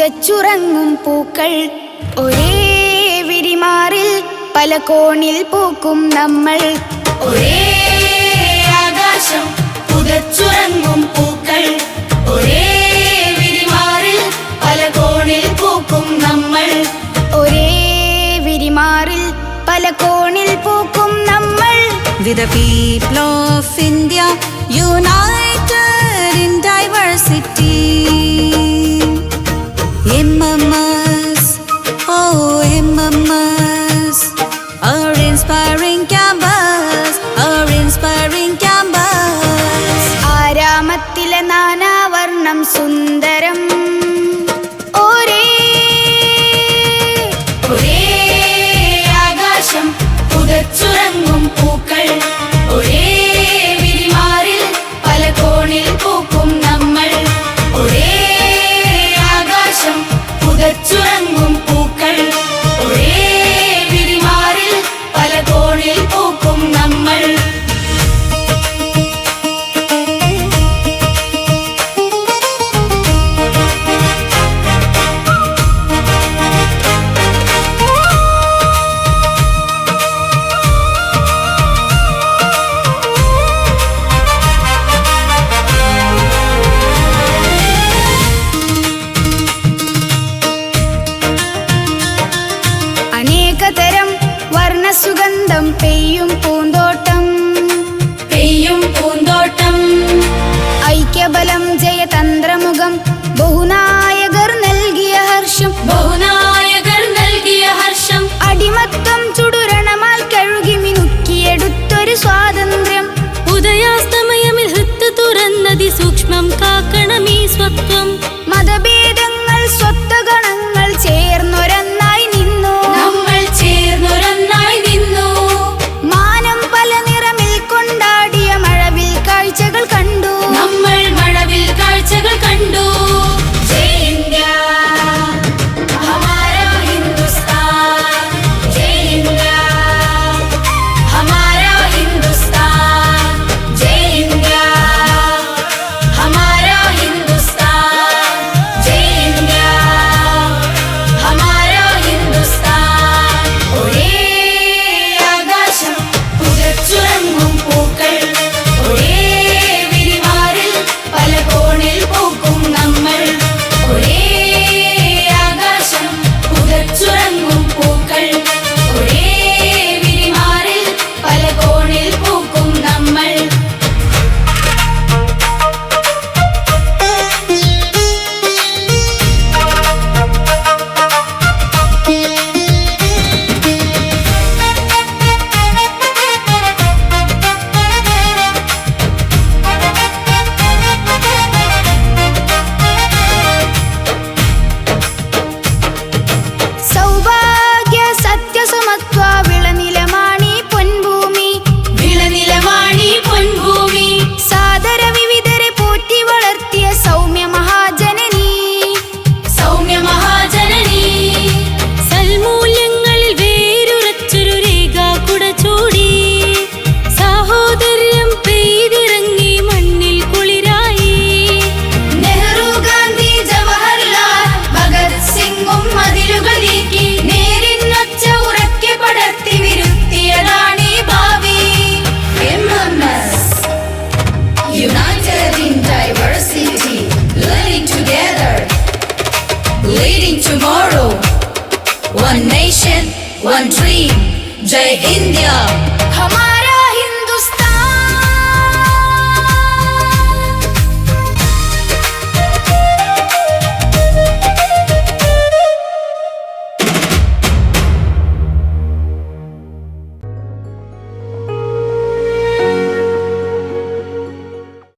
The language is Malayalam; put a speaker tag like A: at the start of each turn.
A: പുതച്ചുറങ്ങും പൂക്കൾ ഒരേ വിരിമാറിൽ പല കോണിൽ പൂക്കും നമ്മൾ. ഒരേ ആകാശം പുതച്ചുറങ്ങും പൂക്കൾ ഒരേ വിരിമാറിൽ പല കോണിൽ പൂക്കും നമ്മൾ. ഒരേ വിരിമാറിൽ പല കോണിൽ പൂക്കും നമ്മൾ.
B: With the people of India united in diversity. MMS, oh MMS, our inspiring campus, our inspiring campus.
A: ആരാമത്തിലെ നാനാവർണം സുന്ദരം ഒരേ ആകാശം പുതച്ചുറങ്ങും പൂക്കൾ ഒരേ വിരിമാറിൽ പല കോണിൽ പൂക്കും നമ്മൾ. ഒരേ ആകാശം പുതച്ചുറങ്ങും പൂക്കൾ ഒരേ വിരിമാറിൽ പല കോണിൽ പൂക്കും നമ്മൾ. അനേകതരം വർണ്ണസുഗന്ധം പെയ്യും പൂന്തോട്ടം ഐക്യബലം ജയതന്ത്രമുഖം ബഹുനായകർ നൽകിയ ഹർഷം അടിമത്തം ചുടുരണമാൽ കഴുകി മിനുക്കിയെടുത്തൊരു സ്വാതന്ത്ര്യം.
C: ഉദയാസ്തമയമിൽ ഹൃത്ത് തുറന്നതി സൂക്ഷ്മം കാക്കണമീ സ്വത്വം.
A: മതഭേദങ്ങൾ സ്വത്വഗണങ്ങൾ ചേർന്നൊരന്നായി നിന്നു. മാനം പല നിറമിൽ കൊണ്ടാടിയ മഴവിൽ കാഴ്ചകൾ കണ്ടു. ജയ് ഇന്ത്യ ഹമാരാ ഹിന്ദുസ്ഥാൻ, ജയ് ഇന്ത്യ ഹമാരാ ഹിന്ദുസ്ഥാൻ, ജയ് ഇന്ത്യ ഹമാരാ ഹിന്ദുസ്ഥാൻ, ജയ് ഇന്ത്യ ഹമാരാ ഹിന്ദുസ്ഥാൻ. ഒരേ ആകാശം പുതച്ചുറങ്ങും പൂക്കൾ ഒരേ വിരിമാറിൽ പല കോണിൽ പൂക്കും നമ്മൾ. ഒരേ ആകാശം പുതച്ചുറങ്ങും പൂക്കൾ ഒരേ വിരിമാറിൽ പല കോണിൽ പൂക്കും നമ്മൾ. സൗഭാഗ്യ സത്യസമത്വ വിളനിലമാണി പൊൻഭൂമി സാദര വിവിധരെ പോറ്റി വളർത്തിയ സൗമ്യ മഹാജനനി.
C: സൽമൂല്യങ്ങളിൽ വേരുറച്ചൊരു രേഖാകുട ചൂടി സാഹോദര്യം പെയ്തിറങ്ങി മണ്ണിൽ കുളിരായി.
A: നെഹ്റു ഗാന്ധി ജവഹർലാൽ ഭഗത് സിംഗും മതിലുകൾ നീക്കി നേരിന്നൊച്ച ഉറക്കെ പടർത്തി വിരുത്തിയതാണീ ഭാവി. MMS United in diversity, learning together, leading tomorrow. One nation, one dream. Jai India.